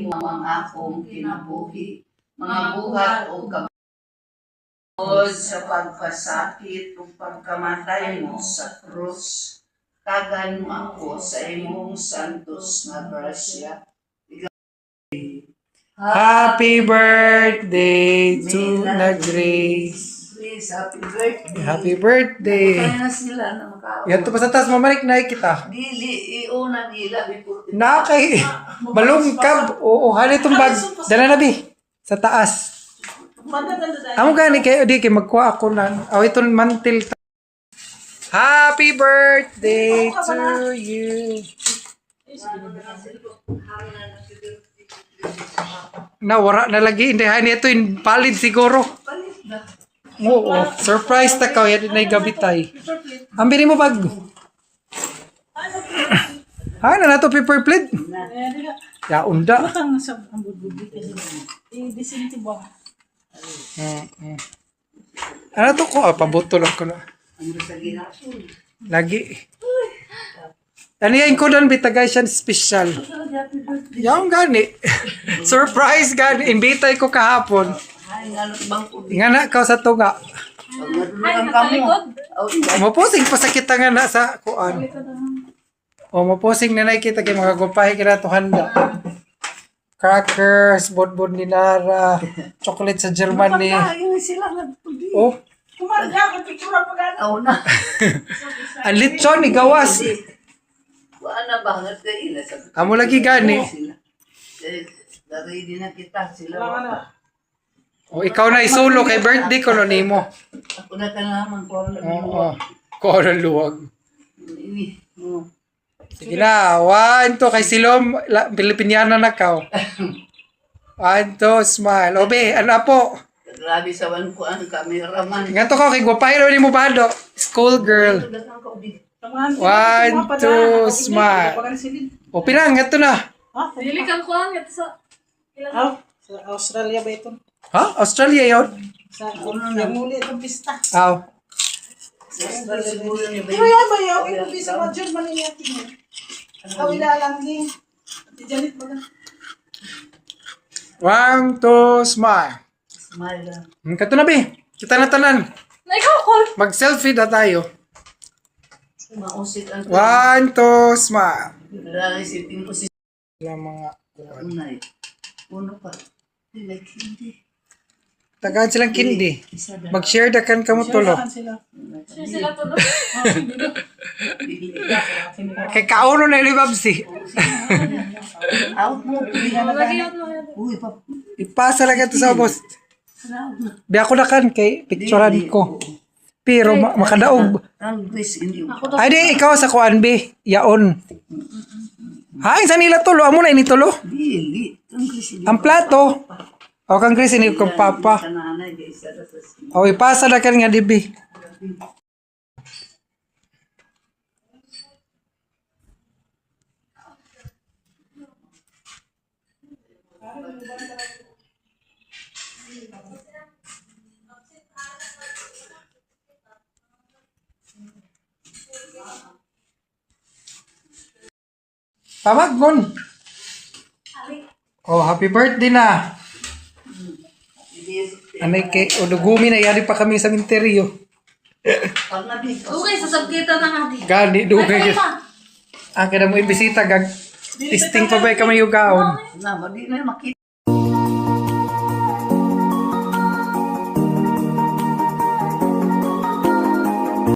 mo ang akong kinabuhi, mga buhat o kabod sa pagpasakit o pagkamatay mo sa krus. Kagan mo ako sa imong santos na grasya. Happy birthday to na Grace. Please, happy birthday. Happy birthday. Kaya na sila na makaon. Yan to pa sa taas, mamalik na kita. Dili, iuna nila. Na kay balungkab. Oo, hali itong bag. Dala na bi. Sa taas. Amo gani kayo, di kay magkuha ako na. Aw, itong mantil. Happy birthday to you. Nawara na lagi. Hindi, hani ito yung palid siguro. Oo, surprise ta ka. Yan na yung gabitay. Ambiri mo bag. Ha, na to paper plate? Ya, unda. Ano to ko? Pabutol ako na. Lagi. Ano yan ko doon, bitagay siya special. Yung gani. Surprise gani. Imbitay ko kahapon. Nga na ka sa tunga. Maposing pasakit nga na sa kuan. O maposing na nakikita kay mga gupahe kina to handa. Crackers, bodbod ni Nara, chocolate sa Germany. Oh. Ang lechon ni gawas. Wala banget kayo na sa Amo lagi gani. ready na kita sila. O ikaw na isulo kay birthday ko no nimo. Ako na ka naman ko. Oo. Ko na luwag. Ini. Sige na, 1, 2 kay Silom, Pilipiniana na ka. 1, 2, smile. Obe, ano po? Grabe sa wan ko ang cameraman. Nga to ko kay Guapay rin mo ba do? School girl. 1, 2, smile. O pinang, ito na. Dili kang kuhan ito sa Sa Australia ba ito? Ha? Australia yun? Sa yung muli itong pista. Aw. Pero yan ba yung itong pista mo Germany natin? Kawila lang din. Si Janet ba na? 1, 2, smile. Smile lang. Kato na be. Kita na tanan. na ikaw call. Mag-selfie na tayo. Mausit ang 1, 2, smile. Lalisitin ko si Wala mga Unay. Uno pa. Like hindi. tagaan silang kindi. Mag-share da kan kamo tulo. Sila. Sila to. Kay kauno na ni Babsi. Out mo. Lagi yun mo. Uy, pa. Ipasa lang ito sa boss. Di ako na kan kay picturean ko. Pero makadaog. Ang guys, hindi. Ay di ikaw sa kuan be. Yaon. Ha, isa nila tulo. Amo na ini tulo. Dili. Ang guys, hindi. Ang plato. O kang Chris ini kong papa. Kananay, guys. Sa O ipasa na kan nga dibi. Pamaggon. Oh, happy birthday na. Anay kay Odugumi na yari pa kami sa interior. Okay, sasabkita na nga di. Gani dugay. Ang kada mo ibisita gag testing pa ba kami yung gaon. Na, di na makita.